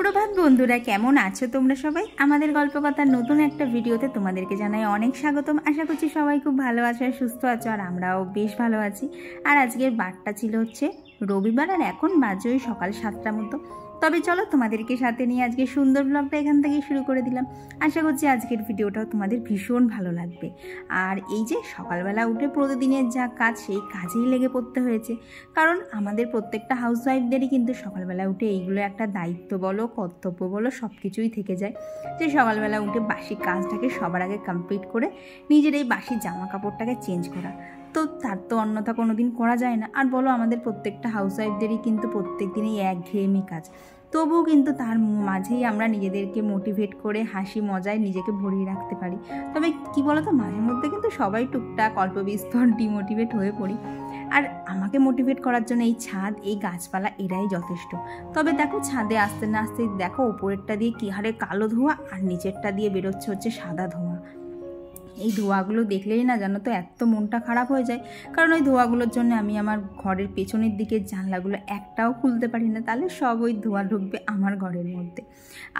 সুপ্রভাত বন্ধুরা, কেমন আছো তোমরা সবাই? আমাদের গল্পকথার নতুন একটা ভিডিওতে তোমাদেরকে জানাই অনেক স্বাগতম। আশা করছি সবাই খুব ভালো আছো আর সুস্থ আছো, আর আমরাও বেশ ভালো আছি। আর আজকের বারটা ছিল হচ্ছে রবিবার, আর এখন বাজে ওই সকাল 7টার মতো। তবে চলো তোমাদেরকে সাথে নিয়ে আজকে সুন্দর ব্লগটা এখান থেকেই শুরু করে দিলাম। আশা করছি আজকের ভিডিওটাও তোমাদের ভীষণ ভালো লাগবে। আর এই যে সকালবেলা উঠে প্রতিদিনের যা কাজ, সেই কাজেই লেগে পড়তে হয়েছে, কারণ আমাদের প্রত্যেকটা হাউসওয়াইফদেরই কিন্তু সকালবেলা উঠে এইগুলো একটা দায়িত্ব বলো, কর্তব্য বলো, সব কিছুই থেকে যায় যে সকালবেলা উঠে বাসি কাজটাকে সবার আগে কমপ্লিট করে নিজের এই বাসি জামা কাপড়টাকে চেঞ্জ করা। তো তার তো অন্যথা কোনো দিন করা যায় না। আর বলো, আমাদের প্রত্যেকটা হাউসওয়াইফদেরই কিন্তু প্রত্যেক দিনই একঘেয়েমি কাজ, তবুও কিন্তু তার মাঝেই আমরা নিজেদেরকে মোটিভেট করে হাসি মজায় নিজেকে ভরিয়ে রাখতে পারি। তবে কি বলো তো, মাঝে মধ্যে কিন্তু সবাই টুকটাক অল্প বিস্তর ডিমোটিভেট হয়ে পড়ি। আর আমাকে মোটিভেট করার জন্য এই ছাদ, এই গাছপালা এরাই যথেষ্ট। তবে দেখো, ছাদে আসতে না আসতে দেখো উপরেরটা দিয়ে কী হারে কালো ধোঁয়া, আর নিচেরটা দিয়ে বেরোচ্ছে হচ্ছে সাদা ধোঁয়া। এই ধোঁয়াগুলো দেখলেই না জানো তো এত মনটা খারাপ হয়ে যায়, কারণ ওই ধোঁয়াগুলোর জন্য আমি আমার ঘরের পেছনের দিকের জানলাগুলো একটাও খুলতে পারি না, তাহলে সব ওই ধোঁয়া ঢুকবে আমার ঘরের মধ্যে।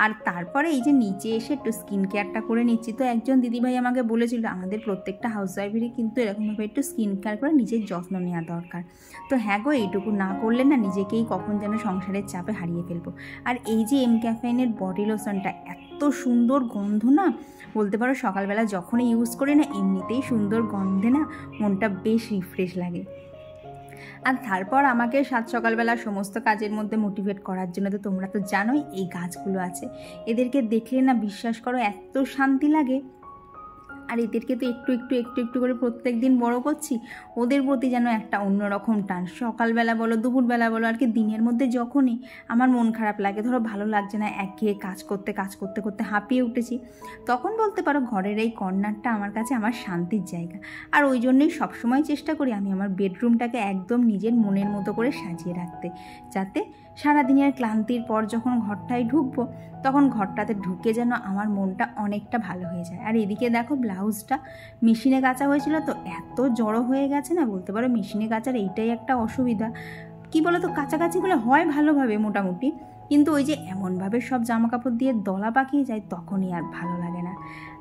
আর তারপরে এই যে নিচে এসে একটু স্কিন কেয়ারটা করে নিচ্ছি। তো একজন দিদিভাই আমাকে বলেছিল আমাদের প্রত্যেকটা হাউসওয়াইফেরই কিন্তু এরকমভাবে একটু স্কিন কেয়ার করে নিজের যত্ন নেওয়া দরকার। তো হ্যাঁ গো, এইটুকু না করলে না নিজেকেই কখন যেন সংসারের চাপে হারিয়ে ফেলবো। আর এই যে এমক্যাফেইনের বডি লোশনটা, এত সুন্দর গন্ধ না, বলতে পারো সকালবেলা যখনই ইউজ করি না এমনিতেই সুন্দর গন্ধে না মনটা বেশ রিফ্রেশ লাগে। আর তারপর আমাকে সাত সকালবেলা সমস্ত কাজের মধ্যে মোটিভেট করার জন্য তো তোমরা তো জানোই এই গাছগুলো আছে। এদেরকে দেখলে না বিশ্বাস করো এত শান্তি লাগে। আর এদেরকে তো একটু একটু একটু একটু করে প্রত্যেক দিন বড় করছি, ওদের প্রতি যেন একটা অন্যরকম টান। সকালবেলা বলো, দুপুরবেলা বলো, আর কি দিনের মধ্যে যখনই আমার মন খারাপ লাগে, ধরো ভালো লাগছে না, একঘেয়ে কাজ করতে করতে হাঁপিয়ে উঠেছি, তখন বলতে পারো ঘরের এই কর্নারটা আমার কাছে আমার শান্তির জায়গা। আর ওই জন্যই সবসময় চেষ্টা করি আমি আমার বেডরুমটাকে একদম নিজের মনের মতো করে সাজিয়ে রাখতে, যাতে সারাদিনের ক্লান্তির পর যখন ঘরটায় ঢুকবো তখন ঘরটাতে ঢুকে যেন আমার মনটা অনেকটা ভালো হয়ে যায়। আর এদিকে দেখো, ব্লাউজটা মেশিনে কাচা হয়েছিল তো এত জড়ো হয়ে গেছে না, বলতে পারো মেশিনে কাচার এইটাই একটা অসুবিধা। কি বলো তো, কাছাকাছিগুলো হয় ভালোভাবে মোটামুটি, কিন্তু ওই যে এমনভাবে সব জামা কাপড় দিয়ে দলা পাকিয়ে যায় তখনই আর ভালো লাগে না।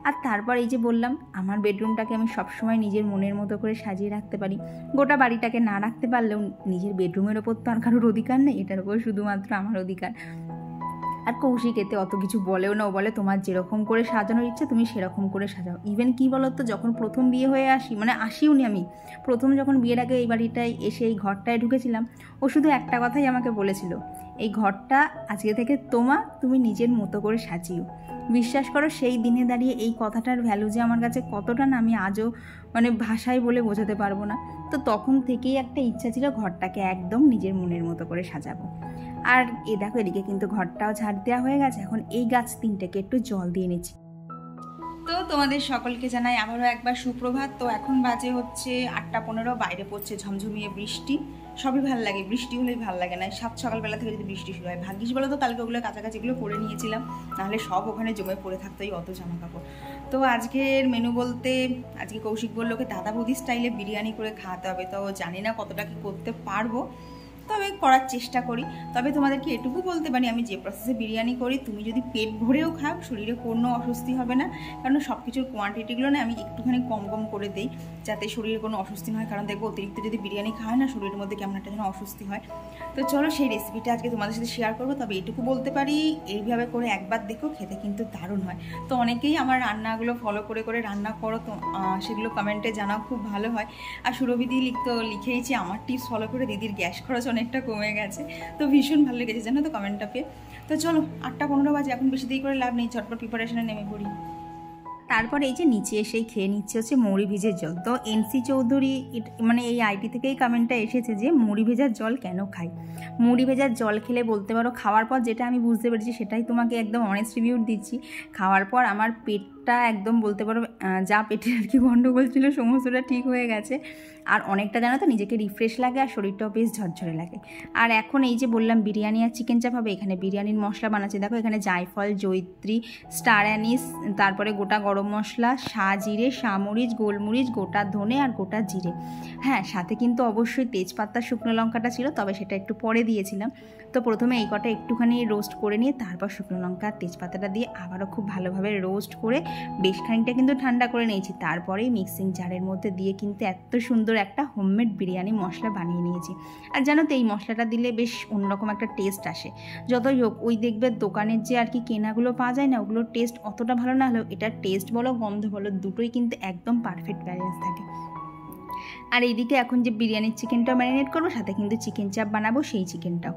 আর তারপর এই যে বললাম, আমার বেডরুমটাকে আমি সবসময় নিজের মনের মতো করে সাজিয়ে রাখতে পারি। গোটা বাড়িটাকে না রাখতে পারলেও নিজের বেডরুমের ওপর তো আর কারোর অধিকার নেই, এটার ওপর শুধুমাত্র আমার অধিকার। আর কৌশিক এতে অত কিছু বলেও না, ও বলে তোমার যেরকম করে সাজানোর ইচ্ছে তুমি সেরকম করে সাজাও। ইভেন কি বলো তো, যখন প্রথম বিয়ে হয়ে আসিও নি আমি, প্রথম যখন বিয়ের আগে এই বাড়িটায় এসে এই ঘরটায় ঢুকেছিলাম, ও শুধু একটা কথাই আমাকে বলেছিল, এই ঘরটা আজকে থেকে তুমি নিজের মতো করে সাজিও। বিশ্বাস করো, সেই দিনে দাঁড়িয়ে এই কথাটার ভ্যালু যে আমার কাছে কতটা না, আমি আজও ভাষায় বলে বোঝাতে পারবো না। তো তখন থেকেই একটা ইচ্ছা ছিল ঘরটাকে একদম নিজের মনের মতো করে সাজাবো। আর এ দেখো, এদিকে কিন্তু ঘরটাও ঝাড় দেওয়া হয়ে গেছে, এখন এই গাছ তিনটাকে একটু জল দিয়ে নিচ্ছি। তো তোমাদের সকলকে জানাই আবারও একবার সুপ্রভাত। তো এখন বাজে হচ্ছে 8টা 15, বাইরে পড়ছে ঝমঝমিয়ে বৃষ্টি। সবই ভালো লাগে, বৃষ্টি হলেই ভালো লাগে না। সকালবেলা থেকে যদি বৃষ্টি শুরু হয়, ভাগ্যিস বলো তো কালকে ওগুলো কাছাকাছিগুলো করে নিয়েছিলাম, নাহলে সব ওখানে জমে পড়ে থাকতো এই অত জামা কাপড়। তো আজকের মেনু বলতে, আজকে কৌশিক বললো ওকে দাদা বৌদি স্টাইলে বিরিয়ানি করে খাওয়াতে হবে। তো জানি না কতটা কি করতে পারবো, তবে করার চেষ্টা করি। তবে তোমাদেরকে এটুকু বলতে পারি, আমি যে প্রসেসে বিরিয়ানি করি, তুমি যদি পেট ভরেও খাও শরীরে কোনো অস্বস্তি হবে না, কারণ সব কিছুর কোয়ান্টিটিগুলো না আমি একটুখানি কম কম করে দিই, যাতে শরীরে কোনো অস্বস্তি না হয়। কারণ দেখবো অতিরিক্ত যদি বিরিয়ানি খাওয়ায় না, শরীরের মধ্যে কেমন একটা যেন অস্বস্তি হয়। তো চলো সেই রেসিপিটা আজকে তোমাদের সাথে শেয়ার করবো। তবে এটুকু বলতে পারি, এইভাবে করে একবার দেখো, খেতে কিন্তু দারুণ হয়। তো অনেকেই আমার রান্নাগুলো ফলো করে করে রান্না করো, তো সেগুলো কমেন্টে জানাও, খুব ভালো হয়। আর সুরভিদি লিখেইছে আমার টিপস ফলো করে দিদির গ্যাস খরচ অনেকটা কমে গেছে। তো ভীষণ ভালো লেগেছে জানো তো কমেন্টটা পেয়ে। তো চলো 8টা 15 বাজে, এখন বেশি দেরি করে লাভ নেই, ঝটপট প্রিপারেশনে নেমে পড়ি। তারপর এই যে নিচে এসেই খেয়ে নিচ্ছে হচ্ছে মৌরি ভিজের জল। তো এনসি চৌধুরী এই আইটি থেকেই কমেন্টটা এসেছে যে মুড়ি ভেজার জল কেন খাই। মুড়ি ভেজার জল খেলে বলতে পারো খাওয়ার পর যেটা আমি বুঝতে পেরেছি সেটাই তোমাকে একদম অনেস্ট রিভিউ দিচ্ছি। খাওয়ার পর আমার পেটটা পেটটা একদম বলতে পারো যা পেটের আর কি গন্ডগোল ছিল সমস্তটা ঠিক হয়ে গেছে। আর অনেকটা জানো তো নিজেকে রিফ্রেশ লাগে আর শরীরটাও বেশ ঝরঝরে লাগে। আর এখন এই যে বললাম বিরিয়ানি আর চিকেন চাপ হবে, এখানে বিরিয়ানির মশলা বানাচ্ছি। দেখো এখানে জায়ফল, জয়িত্রী, স্টার অ্যানিস, তারপরে গোটা গরম মশলা, সাজিরে, সামরিচ, গোলমরিচ, গোটা ধনে আর গোটা জিরে। হ্যাঁ, সাথে কিন্তু অবশ্যই তেজপাতা, শুকনো লঙ্কাটা ছিল, তবে সেটা একটু পরে দিয়েছিলাম। তো প্রথমে এই কটা একটুখানি রোস্ট করে নিয়ে তারপর শুকনো লঙ্কা আর তেজপাতাটা দিয়ে আবারও খুব ভালোভাবে রোস্ট করে বেশ খানিকটা কিন্তু ঠান্ডা করে নিয়েছি। তারপরেই মিক্সিং জারের মধ্যে দিয়ে কিন্তু এত সুন্দর একটা হোমমেড বিরিয়ানি মশলা বানিয়ে নিয়েছি। আর জানো তো এই মশলাটা দিলে বেশ অন্যরকম একটা টেস্ট আসে। যতই হোক ওই দেখবে দোকানের যে আর কি কেনাগুলো পাওয়া যায় না, ওগুলোর টেস্ট অতটা ভালো না হলেও এটার টেস্ট বলো গন্ধ বলো দুটোই কিন্তু একদম পারফেক্ট ব্যালেন্স থাকে। আর এইদিকে এখন যে বিরিয়ানির চিকেনটাও ম্যারিনেট করবো, সাথে কিন্তু চিকেন চাপ বানাবো সেই চিকেনটাও।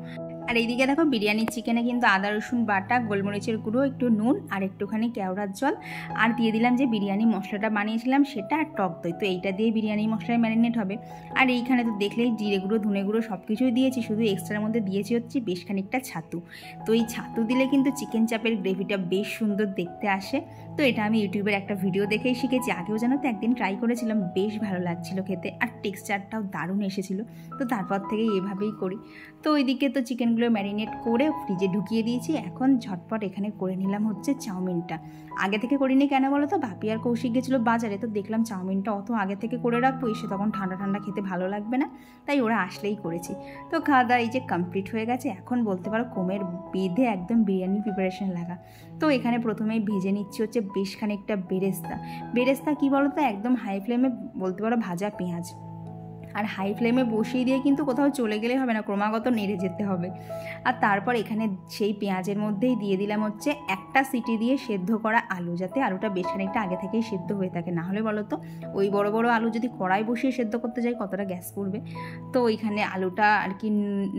আর এইদিকে দেখো বিরিয়ানির চিকেনে কিন্তু আদা রসুন বাটা, গোলমরিচের গুঁড়ো, একটু নুন আর একটুখানি কেওড়ার জল, আর দিয়ে দিলাম যে বিরিয়ানি মশলাটা বানিয়েছিলাম সেটা, আর টক দই। তো এইটা দিয়ে বিরিয়ানি মশলায় ম্যারিনেট হবে। আর এইখানে তো দেখলেই জিরে গুঁড়ো, ধনে গুঁড়ো সব কিছুই দিয়েছি, শুধু এক্সট্রার মধ্যে দিয়েছি হচ্ছে বেশ খানিকটা ছাতু। তো এই ছাতু দিলে কিন্তু চিকেন চাপের গ্রেভিটা বেশ সুন্দর দেখতে আসে। তো এটা আমি ইউটিউবের একটা ভিডিও দেখেই শিখেছি। আগেও জানো তো একদিন ট্রাই করেছিলাম, বেশ ভালো লাগছিল খেতে, আর টেক্সচারটাও দারুণ এসেছিলো। তো তারপর থেকেই এভাবেই করি। তো ওইদিকে তো চিকেনগুলো ম্যারিনেট করে ফ্রিজে ঢুকিয়ে দিয়েছি। এখন ঝটপট এখানে করে নিলাম হচ্ছে চাউমিনটা। আগে থেকে করিনি কেন বলো তো, বাপি আর কৌশিক গেছিলো বাজারে, তো দেখলাম চাউমিনটা অত আগে থেকে করে রাখবো, এসে তখন ঠান্ডা ঠান্ডা খেতে ভালো লাগবে না, তাই ওরা আসলেই করেছি। তো খাওয়া দাওয়া এই যে কমপ্লিট হয়ে গেছে। এখন বলতে পারো কোমের বেঁধে একদম বিরিয়ানির প্রিপারেশন লাগা। তো এখানে প্রথমেই ভেজে নিচ্ছি হচ্ছে বেশ খানিকটা বেরেস্তা। বেরেস্তা কী বলো তো, একদম হাই ফ্লেমে বলতে পারো ভাজা পেঁয়াজ, আর হাই ফ্লেমে বসিয়ে দিয়ে কিন্তু কোথাও চলে গেলে হবে না, ক্রমাগত নেড়ে যেতে হবে। আর তারপর এখানে সেই পেঁয়াজের মধ্যেই দিয়ে দিলাম হচ্ছে একটা সিটি দিয়ে সেদ্ধ করা আলু, যাতে আলুটা বেশ খানিকটা আগে থেকেই সেদ্ধ হয়ে থাকে। না হলে বলো তো ওই বড় বড় আলু যদি কড়াই বসিয়ে সেদ্ধ করতে যাই কতটা গ্যাস পড়বে। তো ওইখানে আলুটা আর কি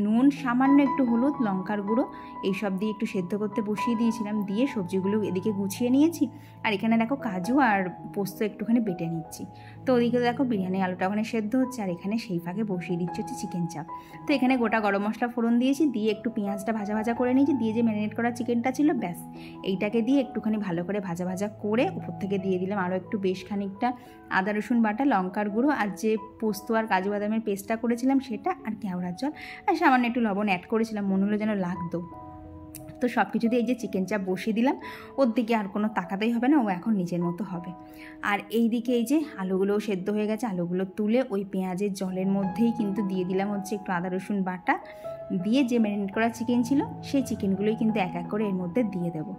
নুন, সামান্য একটু হলুদ, লঙ্কার গুঁড়ো এইসব দিয়ে একটু সেদ্ধ করতে বসিয়ে দিয়েছিলাম। দিয়ে সবজিগুলো এদিকে গুছিয়ে নিয়েছি। আর এখানে দেখো কাজু আর পোস্ত একটুখানি বেটে নিচ্ছি। তো ওদিকে দেখো বিরিয়ানি আলুটা ওখানে সেদ্ধ হচ্ছে, আর এখানে সেই ফাঁকে বসিয়ে দিচ্ছি হচ্ছে চিকেন চাপ। তো এখানে গোটা গরম মশলা ফোড়ন দিয়েছি, দিয়ে একটু পেঁয়াজটা ভাজা ভাজা করে নিয়েছি, দিয়ে যে ম্যারিনেট করা চিকেনটা ছিল ব্যাস এইটাকে দিয়ে একটুখানি ভালো করে ভাজা ভাজা করে উপর থেকে দিয়ে দিলাম আরও একটু বেশ খানিকটা আদা রসুন বাটা, লঙ্কার গুঁড়ো, আর যে পোস্ত আর কাজু বাদামের পেস্টটা করেছিলাম সেটা, আর কেওড়ার জল, আর সামান্য একটু লবণ অ্যাড করেছিলাম, মনে হলো যেন লাগতো। তো সব কিছু দিয়ে এই যে চিকেন চাপ বসিয়ে দিলাম, ওর দিকে আর কোনো তাকাতেই হবে না, ও এখন নিজের মতো হবে। আর এই দিকে এই যে আলুগুলোও সেদ্ধ হয়ে গেছে, আলুগুলো তুলে ওই পেঁয়াজের জলের মধ্যেই কিন্তু দিয়ে দিলাম হচ্ছে একটু আদা রসুন বাটা, দিয়ে যে ম্যারিনেট করা চিকেন ছিল সেই চিকেনগুলোই কিন্তু এক এক করে এর মধ্যে দিয়ে দেবো।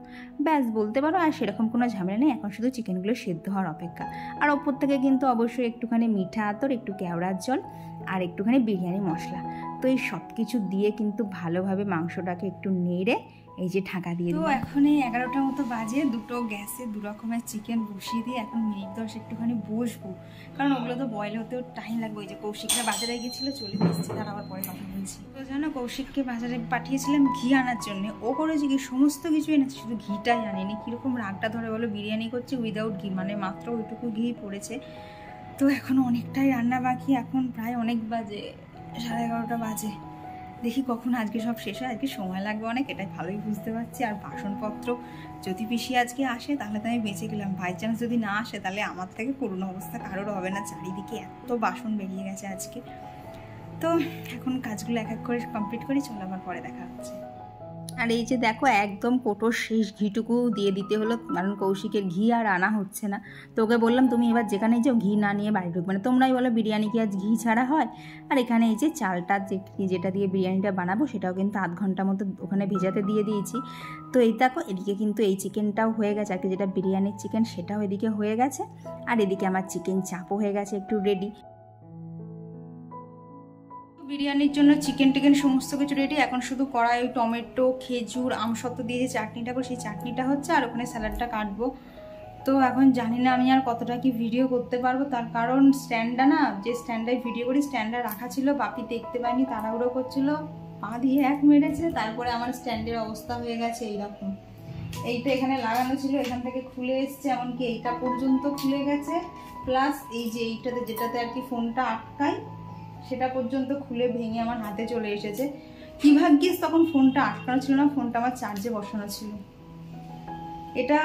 ব্যাস বলতে পারো আর সেরকম কোনো ঝামেলা নেই, এখন শুধু চিকেনগুলো সেদ্ধ হওয়ার অপেক্ষা। আর ওপর থেকে কিন্তু অবশ্যই একটুখানি মিঠা আতর, একটু কেওড়ার জল আর একটুখানি বিরিয়ানি মশলা। তো এই সব কিছু দিয়ে কিন্তু ভালোভাবে মাংসটাকে একটু নেড়ে এই যে ঢাকা দিয়ে দিই। তো এখন এই 11টার মতো বাজে, দুটো গ্যাসে দু রকমের চিকেন বসিয়ে দিয়ে এখন মিনিট 10 একটুখানি বসবো, কারণ ওগুলো তো বয়েল হতেও টাইম লাগবে। ওই যে কৌশিকরা বাজারে গেছিলো, চলে এসেছি, তার আবার পরে কথা বলছি। তো জানো কৌশিককে বাজারে পাঠিয়েছিলাম ঘি আনার জন্য, ও করেছে কি সমস্ত কিছু এনেছে, শুধু ঘিটাই আনেনি। কীরকম রাগটা ধরে বলো, বিরিয়ানি করছে উইদাউট ঘি, মানে মাত্র ওইটুকু ঘি পড়েছে। তো এখনও অনেকটাই রান্না বাকি, এখন প্রায় অনেক বাজে, 11:30 বাজে। দেখি কখন আজকে সব শেষ হয়, আজকে সময় লাগবে অনেক, এটাই ভালোই বুঝতে পারছি। আর বাসনপত্র যদি পিসি আজকে আসে তাহলে তো আমি বেঁচে গেলাম, বাই চান্স যদি না আসে তাহলে আমার থেকে করুণ অবস্থা কারোর হবে না। চারিদিকে এত বাসন বেরিয়ে গেছে আজকে। তো এখন কাজগুলো এক এক করে কমপ্লিট করি, চলো আবার পরে দেখা হচ্ছে। আর এই যে দেখো একদম কোটোর শেষ ঘিটুকু দিয়ে দিতে হলো, কারণ কৌশিকের ঘি আর আনা হচ্ছে না। তো ওকে বললাম তুমি এবার যেখানে যাও ঘি না নিয়ে বাড়ি ঢুকবে না, তোমরাই বলো বিরিয়ানি কি আজ ঘি ছাড়া হয়। আর এখানে এই যে চালটা যেটা দিয়ে বিরিয়ানিটা বানাবো সেটাও কিন্তু আধ ঘন্টা মতো ওখানে ভেজাতে দিয়ে দিয়েছি। তো এই দেখো এদিকে কিন্তু এই চিকেনটাও হয়ে গেছে, আর কি যেটা বিরিয়ানির চিকেন সেটাও এদিকে হয়ে গেছে। আর এদিকে আমার চিকেন চাপও হয়ে গেছে একটু রেডি। বিরিয়ানির জন্য চিকেন টিকেন সমস্ত কিছু রেডি, এখন শুধু কড়াই টমেটো, খেজুর, আমসত্ত্ব দিয়ে যে চাটনিটা করে সেই চাটনিটা হচ্ছে, আর ওখানে স্যালাডটা কাটবো। তো এখন জানি না আমি আর কতটা কি ভিডিও করতে পারবো, তার কারণ স্ট্যান্ডটা না, যে স্ট্যান্ডায় ভিডিও করি স্ট্যান্ডটা রাখা ছিল, বাপি দেখতে পাইনি, তাড়াহুড়ো করছিল, পা দিয়ে এক মেরেছে, তারপরে আমার স্ট্যান্ডের অবস্থা হয়ে গেছে এইরকম। এইটা এখানে লাগানো ছিল, এখান থেকে খুলে এসছে, এমনকি এইটা পর্যন্ত খুলে গেছে, প্লাস এই যে এইটাতে যেটাতে আর কি ফোনটা আটকায় সেটা পর্যন্ত খুলে ভেঙে আমার হাতে চলে এসেছে। কি ভাগ্যিস তখন ফোনটা আটকানো ছিল না, ফোনটা আমার চার্জে বসানো ছিল। এটা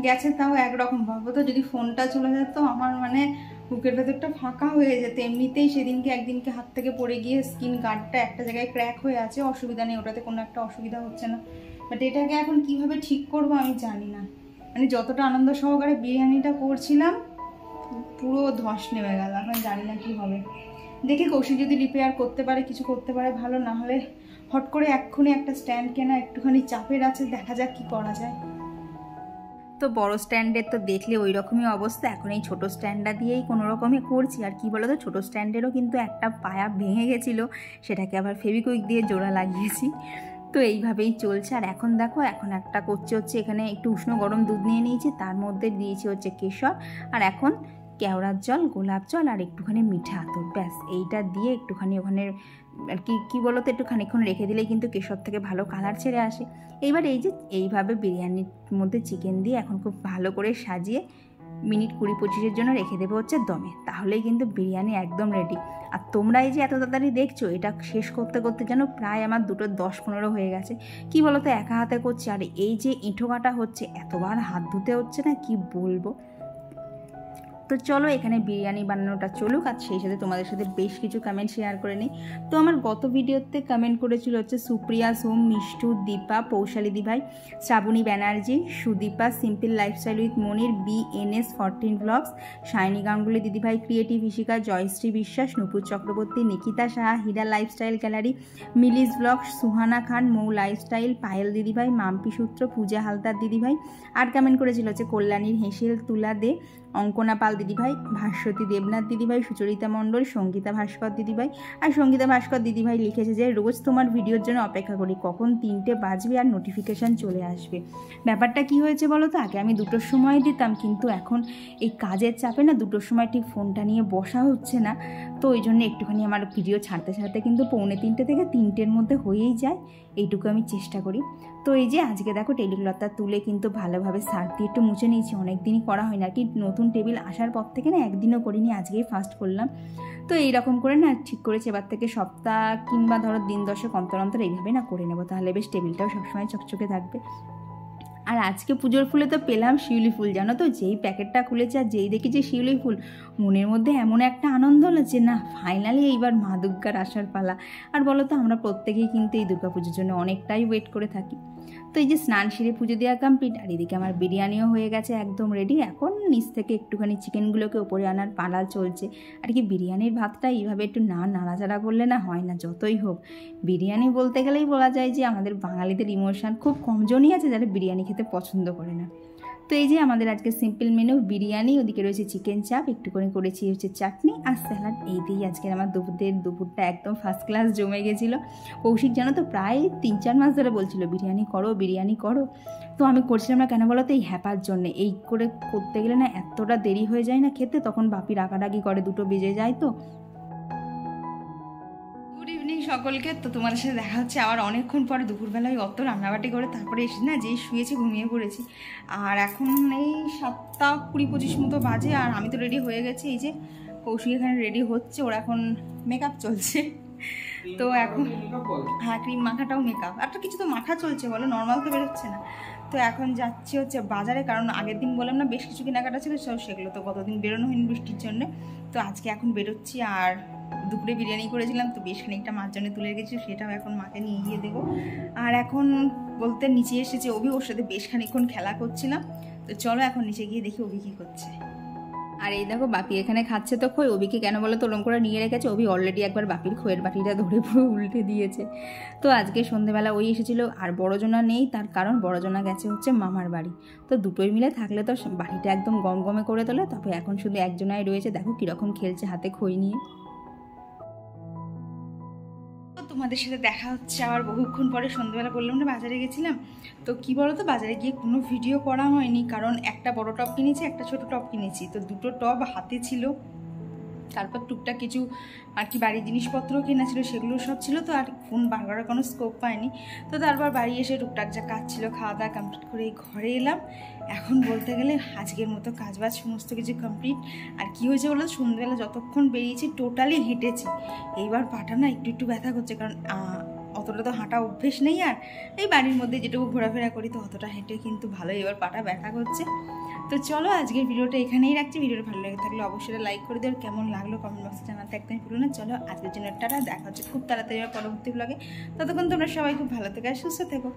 গেছে তাও একরকম, ভাবো তো যদি ফোনটা চলে যেত আমার মানে বুকের ভেতরটা ফাঁকা হয়ে যেত। এমনিতেই সেদিনকে একদিনকে হাত থেকে পড়ে গিয়ে স্কিন গার্ডটা একটা জায়গায় ক্র্যাক হয়ে আছে, অসুবিধা নেই, ওটাতে কোনো একটা অসুবিধা হচ্ছে না। বাট এটাকে এখন কিভাবে ঠিক করব আমি জানি না। মানে যতটা আনন্দ সহকারে বিরিয়ানিটা করছিলাম পুরো ধস নেমে গেল, এখন জানি না কি হবে। দেখি কৌশিক যদি রিপেয়ার করতে পারে, কিছু করতে পারে ভালো, না হলে হট করে এক্ষুনি একটা স্ট্যান্ড কেনা একটুখানি চাপের আছে, দেখা যাক কি করা যায়। তো বড় স্ট্যান্ডের তো দেখলে ওই রকমই অবস্থা, এখন এই ছোটো স্ট্যান্ডটা দিয়েই কোনো রকমে করছি। আর কি বলো তো, ছোটো স্ট্যান্ডেরও কিন্তু একটা পায়া ভেঙে গেছিলো, সেটাকে আবার ফেভিকুইক দিয়ে জোড়া লাগিয়েছি। তো এইভাবেই চলছে। আর এখন দেখো, এখন একটা করছে হচ্ছে এখানে একটু উষ্ণ গরম দুধ নিয়ে নিয়েছি, তার মধ্যে দিয়েছি হচ্ছে কেশর, আর এখন কেওড়ার জল, গোলাপ জল আর একটুখানি মিঠা আতর, ব্যাস এইটা দিয়ে একটুখানি ওখানে আর কি বলো তো, একটু খানিকক্ষণ রেখে দিলেই কিন্তু কেশর থেকে ভালো কালার ছেড়ে আসে। এইবার এই যে এইভাবে বিরিয়ানির মধ্যে চিকেন দিয়ে এখন খুব ভালো করে সাজিয়ে মিনিট 20-25-এর জন্য রেখে দেবো হচ্ছে দমে, তাহলেই কিন্তু বিরিয়ানি একদম রেডি। আর তোমরা এই যে এত তাড়াতাড়ি দেখছো, এটা শেষ করতে করতে যেন প্রায় আমার 10-15 হয়ে গেছে। কি বলো তো, একা হাতে করছি, আর এই যে এঁঠো কাটা হচ্ছে, এতবার হাত ধুতে হচ্ছে না, কি বলবো। তো চলো এখানে বিরিয়ানি বানানোটা চলুক, আর সেই সাথে তোমাদের সাথে বেশ কিছু কমেন্ট শেয়ার করে নিই। তো আমার গত ভিডিওতে কমেন্ট করেছিল হচ্ছে সুপ্রিয়া, সোম, মিষ্টু, দীপা, পৌশালী দিভাই, Shrabani Banerjee, Sudipa, simple lifestyle with Monir, BNS 14 blogs, Shiny Ganguly দিদিভাই, creative Ishika, Joyshree Biswas, Nupur Chakraborty, Nikita Saha, Hira lifestyle gallery, মিলিস ব্লগ, সুহানা খান, মৌ লাইফস্টাইল, পায়েল দিদিভাই, মাম্পি সূত্র, পূজা হালদার দিদিভাই। আর কমেন্ট করেছিল হচ্ছে কল্যাণীর হেসেল তুলা দে, অঙ্কনা পাল দিদিভাই, ভাস্বতী দেবনাথ দিদিভাই, সুচরিতা মণ্ডল, সঙ্গীতা ভাস্কর দিদিভাই। আর সঙ্গীতা ভাস্কর দিদিভাই লিখেছে যে রোজ তোমার ভিডিওর জন্য অপেক্ষা করি, কখন 3টে বাজবে আর নোটিফিকেশান চলে আসবে। ব্যাপারটা কি হয়েছে বলো তো, আগে আমি 2টোর সময় দিতাম, কিন্তু এখন এই কাজের চাপে না 2টোর সময় ঠিক ফোনটা নিয়ে বসা হচ্ছে না। তো ওই জন্য একটুখানি আমার ভিডিও ছাড়তে ছাড়তে কিন্তু 2:45 থেকে 3টের মধ্যে হয়েই যায়, এইটুকু আমি চেষ্টা করি। তো এই যে আজকে দেখো টেবিলক্লথটা তুলে কিন্তু ভালোভাবে সার্ফ দিয়ে একটু মুছে নিয়েছি, অনেক দিনই করা হয় না, কি নতুন টেবিল আসার পর থেকে না একদিনও করিনি, আজকেই ফার্স্ট করলাম। তো এইরকম করে না ঠিক করেছি, এবার থেকে সপ্তাহ কিংবা ধরো দিন 10 অন্তর অন্তর এইভাবে না করে নেবো, তাহলে বেশ টেবিলটাও সবসময় চকচকে থাকবে। আর আজকে পুজোর ফুলে তো পেলাম শিউলি ফুল, জানো তো, যেই প্যাকেটটা খুলেছে আর যেই দেখি যে শিউলি ফুল, মনের মধ্যে এমন একটা আনন্দ হলো যে না ফাইনালি এইবার মা দুর্গার আসার পালা। আর বলো তো, আমরা প্রত্যেকেই কিন্তু এই দুর্গাপুজোর জন্য অনেকটাই ওয়েট করে থাকি। তো এই যে স্নান সেরে পুজো দেওয়া কমপ্লিট, আর এদিকে আমার বিরিয়ানিও হয়ে গেছে একদম রেডি। এখন নিচ থেকে একটুখানি চিকেনগুলোকে ওপরে আনার পালা চলছে। আর কি বিরিয়ানির ভাতটা এইভাবে একটু নাড়াচাড়া করলে না হয় না, যতই হোক বিরিয়ানি বলতে গেলেই বলা যায় যে আমাদের বাঙালিদের ইমোশন, খুব কমজনই আছে যারা বিরিয়ানি খেতে পছন্দ করে না। তো এই যে আমাদের আজকে সিম্পল মেনু বিরিয়ানি, ওদিকে রয়েছে চিকেন চাপ, একটু করে করেছি হচ্ছে চাটনি আর স্যালাড। এই দিয়েই আজকের আমার দুপুরটা একদম ফার্স্ট ক্লাস জমে গেছিলো। কৌশিক জানো তো প্রায় 3-4 মাস ধরে বলছিল বিরিয়ানি করো বিরিয়ানি করো, তো আমি করছিলাম না, কেন বলো তো, এই হ্যাপার জন্যে। এই করে করতে গেলে না এতটা দেরি হয়ে যায় না খেতে, তখন বাপি রাগারাগি করে, 2টো বেজে যায়। তো গুড ইভিনিং সকলকে। তো তোমাদের সাথে দেখা হচ্ছে আবার অনেকক্ষণ পরে, দুপুরবেলায় অত রান্নাবাটি করে তারপরে এসে না যেই শুয়েছি ঘুমিয়ে পড়েছি। আর এখন এই 7:20-25 মতো বাজে, আর আমি তো রেডি হয়ে গেছি। এই যে কৌশিক এখানে রেডি হচ্ছে, ওর এখন মেকআপ চলছে। তো এখন হ্যাঁ, ক্রিম মাখাটাও মেকআপ, একটা কিছু তো মাখা চলছে বলো, নর্মাল তো বেরোচ্ছে না। তো এখন যাচ্ছি হচ্ছে বাজারে, কারণ আগের দিন বললাম না বেশ কিছু কেনাকাটা ছিল, সব সেগুলো তো গতদিন বেরোনো হয়নি বৃষ্টির জন্য। তো আজকে এখন বেরোচ্ছি। আর দুপুরে বিরিয়ানি করেছিলাম, তো বেশ খানিকটা মার জন্য তুলে রেখেছি, সেটাও এখন মাকে নিয়ে গিয়ে দেবো। আর এখন বলতে নিচে এসেছে অভি, ওর সাথে বেশ খানিকক্ষণ খেলা করছিলাম। তো চলো এখন নিচে গিয়ে দেখি অভি কী করছে। আর এই দেখো বাপি এখানে খাচ্ছে তো খই, অভিকে কেন বলো তোরম করে নিয়ে রেখেছে, অভি অলরেডি একবার বাপির খইয়ের বাটিটা ধরে পুরো উল্টে দিয়েছে। তো আজকে সন্ধেবেলা ওই এসেছিলো, আর বড়জনা নেই, তার কারণ বড়জনা গেছে হচ্ছে মামার বাড়ি। তো দুটোই মিলে থাকলে তো বাড়িটা একদম গমগমে করে তোলে, তবে এখন শুধু একজনাই রয়েছে, দেখো কীরকম খেলছে হাতে খই নিয়ে। তোমাদের সাথে দেখা হচ্ছে আবার বহুক্ষণ পরে। সন্ধ্যাবেলা বললাম না বাজারে গেছিলাম, তো কি বলো তো, বাজারে গিয়ে কোনো ভিডিও করা হয়নি, কারণ একটা বড় টপ কিনেছি, একটা ছোট টপ কিনেছি। তো 2টো টপ হাতে ছিল, তারপর টুকটাক কিছু আর কি বাড়ির জিনিসপত্রও কেনা ছিল, সেগুলো সব ছিল। তো আর ফোন বার করার কোনো স্কোপ পায়নি। তো তারপর বাড়ি এসে টুকটাক যা কাজ ছিল খাওয়া দাওয়া কমপ্লিট করে এই ঘরে এলাম। এখন বলতে গেলে আজকের মতো কাজবাজ সমস্ত কিছু কমপ্লিট। আর কি হয়েছে বলো, সন্ধ্যেবেলা যতক্ষণ বেরিয়েছি টোটালি হেঁটেছি, এইবার পাটা না একটু একটু ব্যথা করছে, কারণ অত অতটা তো হাঁটা অভ্যেস নেই, আর এই বাড়ির মধ্যে যেটুকু ঘোরাফেরা করি তো অতটা হেঁটে কিন্তু ভালোই এবার পাটা ব্যথা করছে। তো চলো আজকের ভিডিওটা এখানেই রাখছি। ভিডিওটা ভালো লেগে থাকলে অবশ্যই লাইক করে দিও, আর কেমন লাগলো কমেন্ট বক্সে জানাতে একদম ভুলো না। চলো আজকের জন্য টাটা, দেখা হচ্ছে খুব তাড়াতাড়ি পরবর্তী ব্লগে। ততক্ষণ তোমরা সবাই খুব ভালো থেকো আর সুস্থ থেকো।